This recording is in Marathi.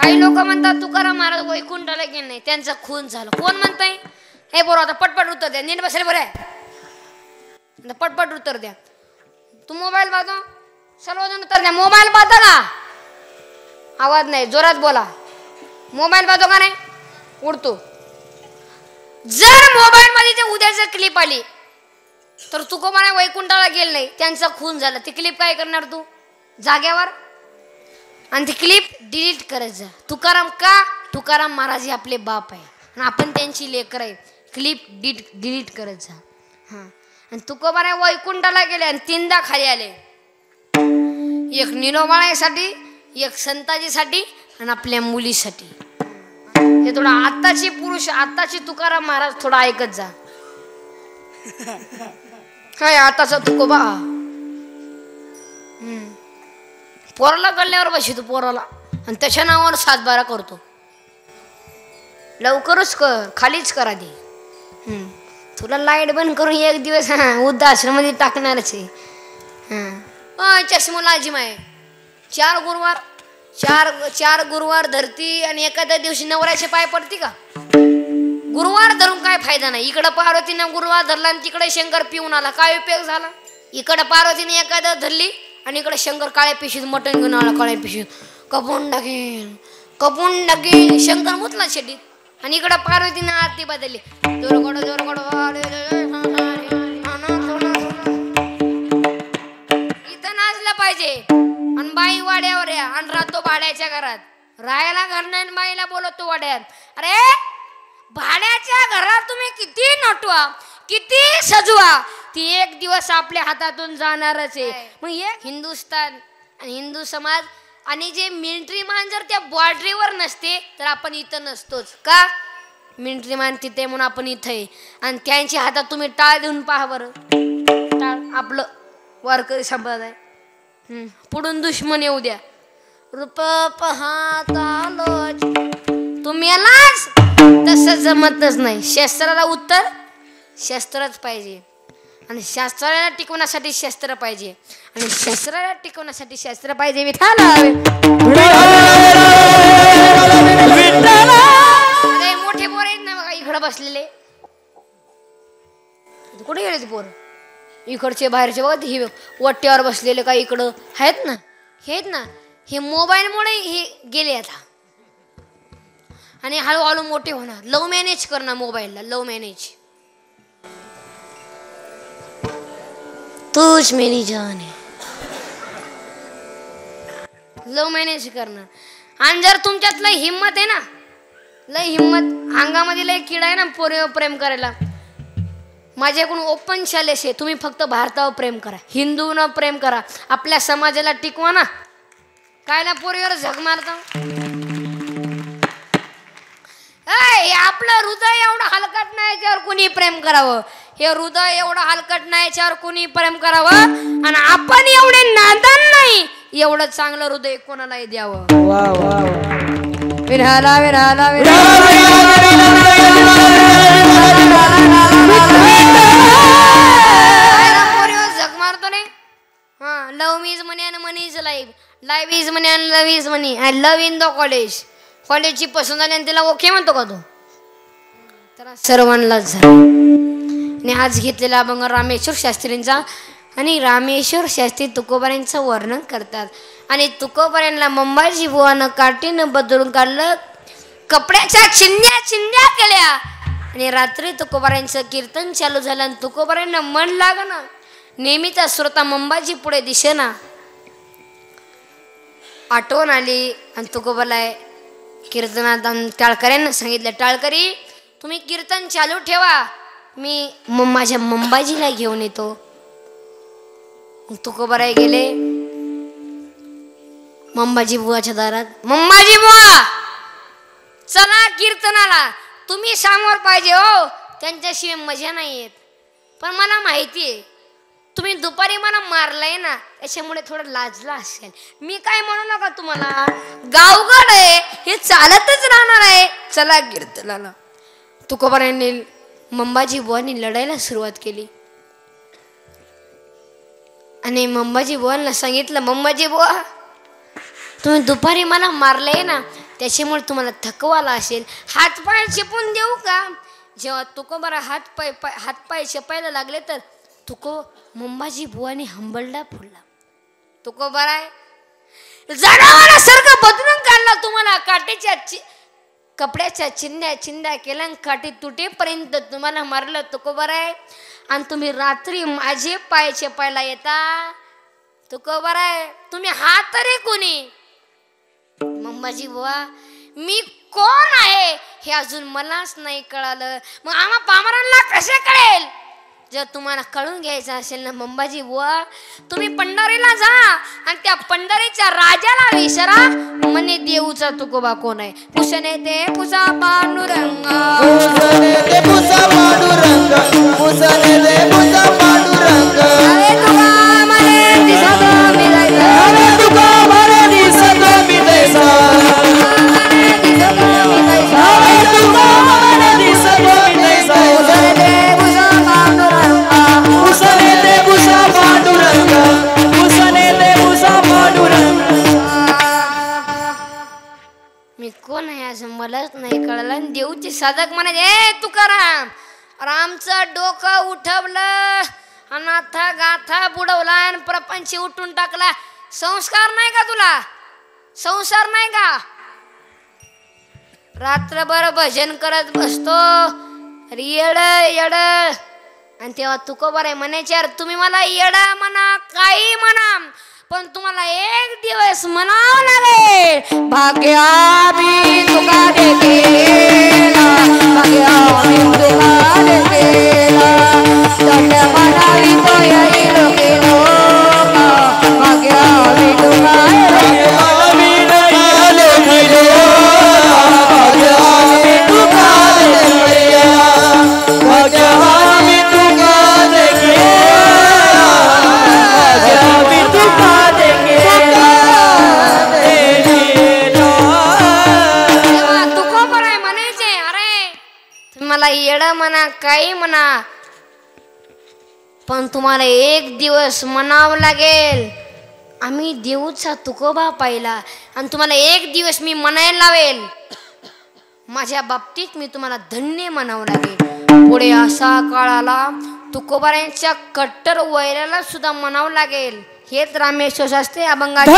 काही लोक म्हणतात तुकाराम महाराज वैकुंठाला गेले नाही, त्यांचा खून झाला. कोण म्हणताय? हे बरोबर, आता पटपट उत्तर द्या. नीट बसले बरं आहे, पटपट उत्तर द्या. तू मोबाईल पाहतो? सर्वजण उत्तर द्या. मोबाईल पाहता का? आवाज नाही, जोरात बोला. मोबाईल पाहतो का नाही? उडतो. जर मोबाईल मध्ये ते उद्याचं क्लिप आली तर तुकोबाने वैकुंठाला गेले नाही, त्यांचा खून झाला, ती क्लिप काय करणार तू जाग्यावर? आणि ती क्लिप डिलीट करत जा. तुकाराम का? तुकाराम महाराज हे आपले बाप आहे आणि आपण त्यांची लेकर आहे. क्लिप डिलीट करत जा. हां. आणि तुकोबाने वैकुंठाला गेले आणि 3दा खाली आले. एक निलोबाळासाठी, एक संताजीसाठी आणि आपल्या मुलीसाठी. हे थोडा आत्ताची पुरुष, आत्ताची तुकाराम महाराज थोडा ऐकत जा. काय आताचा तुकोबा पोराला गल्ल्यावर बसतो पोराला आणि त्याच्या नावावर 7-12 करतो. लवकरच कर, खालीच करा दे. तुला लाईट बंद करून एक दिवस वृद्धाश्रमामध्ये टाकणारच आहे. चष्मा लाजिम आहे. 4 गुरुवार धरती आणि एखाद्या दिवशी नवऱ्याचे पाय पडती का? गुरुवार धरून काय फायदा नाही. इकडं पार्वतीनं गुरुवार धरला आणि तिकडे शंकर पिऊन आला, काय उपयोग झाला? इकडं पार्वतीने एखादं धरली आणि इकडे शंकर काळ्या पिशीत मटण घेऊन आला, काळ्या पिशीत कपून टाकेन शंकर मुतला शेटीत आणि इकडं पार्वतीने आरती बदलली. जोरगड इथं नाचलं पाहिजे. आणि बाई वाड्यावर या आणि राहतो भाड्याच्या घरात. राहायला घर नाही, बाईला बोलवतो वाड्यात. अरे भाड्याच्या घरात तुम्ही किती नटवा, किती सजवा, ती एक दिवस आपल्या हातातून जाणारच आहे. मग एक हिंदुस्थान आणि हिंदू समाज आणि जे मिलिटरी मान जर त्या बॉर्डरीवर नसते तर आपण इथं नसतोच. का? मिलिटरी मान तिथे म्हणून आपण इथं आहे. आणि त्यांच्या हातात तुम्ही टाळ देऊन पहा बरं. टाळ आपलं वारकरी संप्रदाय. पुढून दुश्मन येऊ द्या. रूप पाहता तुम्ही यालाच तसं जमतच नाही. शास्त्राला उत्तर शास्त्रच पाहिजे आणि शास्त्राला टिकवण्यासाठी शास्त्र पाहिजे आणि शास्त्राला टिकवण्यासाठी शास्त्र पाहिजे. अरे मोठे पोर आहेत ना बघा इकडं बसलेले. कुठे गेले ते पोर? इकडचे बाहेरचे बघा हे वट्ट्यावर बसलेले काही इकडं आहेत ना, हे मोबाईलमुळे हे गेले आता आणि हळूहळू मोठे होणार. लव मॅनेज करणं मोबाईलला, लव मॅनेज. तूच मेरी जान है, लव मॅनेज करणं. आणि जर तुमच्यात लय हिंमत आहे ना, लय हिंमत अंगामध्ये लय किडा आहे ना पोरीवर प्रेम करायला, माझ्याकडून ओपन चॅलेंज आहे. तुम्ही फक्त भारतावर प्रेम करा, हिंदूंवर प्रेम करा, आपल्या समाजाला टिकवा ना. काय ना पोरीवर झग मारता. आपलं हृदय एवढं हलकट नाही याच्यावर कुणी प्रेम करावं. हे हृदय एवढं हलकट नाही याच्यावर कुणी प्रेम करावं. आणि आपण एवढे नादान नाही, एवढं चांगलं हृदय कोणालाही द्यावं. विरहाला विरहाला झक मारतो रे. हा, love is money and money is life, life is money and love is money. I love in the college. कॉलेजची पसंत आली आणि तिला ओके म्हणतो का तू? तर सर्वांनाच झाला. आणि आज घेतलेला अभंग रामेश्वर शास्त्रींचा. आणि रामेश्वर शास्त्री तुकोबारांचं वर्णन करतात. आणि तुकोबारांना मुंबईची बुवानं काठीनं बदलून काढलं, कपड्याच्या चिंध्या केल्या. आणि रात्री तुकोबारांचं कीर्तन चालू झालं आणि तुकोबारांना मन लागना. नेहमीचा श्रोता मुंबाजी पुढे दिसेना. आठवण आली आणि तुकोबाला कीर्तनात टाळकऱ्यांना सांगितलं, टाळकरी तुम्ही कीर्तन चालू ठेवा, मी माझ्या मुंबाजीला घेऊन येतो. तुकोबाराय गेले मुंबाजी बुवाच्या दारात. मुंबाजी बुवा चला कीर्तनाला, तुम्ही समोर पाहिजे हो, त्यांच्याशिवाय मजा नाही येत. पण मला माहिती आहे तुम्ही दुपारी मला मारलंय ना, त्याच्यामुळे थोडं लाजला असेल. मी काय म्हणू नका तुम्हाला, गावगड आहे, हे चालतच राहणार आहे, चला कीर्तनाला. तुकोबारायांनी मुंबाजी बुवांनी लढायला सुरुवात केली. आणि मुंबाजी बुवांना सांगितलं, मुंबाजी बुवा तुम्ही दुपारी मला मारलंय ना, त्याच्यामुळे तुम्हाला थकवाला असेल. हातपाय चेपून देऊ का? जेव्हा तुकोबारा हातपाय चेपायला लागले तर मुंबाजी बुवानी हंबलडा फोडला. तुकोबारा जनावरासारखं बदलून काढला. तुम्हाला काटेच्या कपड्याच्या चिंध्या केल्या, काठी तुटेपर्यंत तुम्हाला मारलं तुकोबारा. आणि तुम्ही रात्री माझे पाय चेपायला येता. तुकोबारा तुम्ही हात रे कोणी? मुंबाजी बुवा मी कोण आहे हे अजून मलाच नाही कळालं. मग आम्हा पामरांना कसे कळेल? जर तुम्हाला कळून घ्यायचं असेल ना मुंबाजी बुवा, तुम्ही पंढरीला जा आणि त्या पंढरीच्या राजाला विचारा म्हणे देऊचा तुकोबा कोण आहे. पुसने ते पुसा पांडुरंग, पुसने ते पुसा पांडुरंग, पुसने ते पुसा पांडुरंग. अरे तुका म्हणे दिसत मी जायचं, अरे तुका म्हणे दिसत मी जायचं, मी कोण आहे असं मलाच नाही कळलं. देऊची साधक म्हणाले तुकाराम रामचं डोकं उठवलं, अनाथा गाथा बुडवला आणि प्रपंच उठून टाकला. संस्कार नाही का तुला? संसार नाही का? रात्रभर भजन करत बसतो येड येड. आणि तेव्हा तुकोबाराय म्हणायचे अरे तुम्ही मला येडा म्हणा काही म्हणा पण तुम्हाला एक दिवस म्हणावं लागेल. भाग्यामी तुका देखेला, भाग्यामी तुका देखेला, दंड म्हणावी तो येईल केलो, भाग्यामी तुका येडा म्हणा काही म्हणा पण तुम्हाला एक दिवस म्हणावं लागेल आम्ही देऊचा तुकोबा पाहिला आणि तुम्हाला एक दिवस मी म्हणायला लावेल. माझ्या बाबतीत मी तुम्हाला धन्य म्हणावं लागेल. पुढे असा काळ आला तुकोबारांच्या कट्टर वैराला सुद्धा म्हणावं लागेल. हेच रामेश्वर शास्त्री अभंगाचे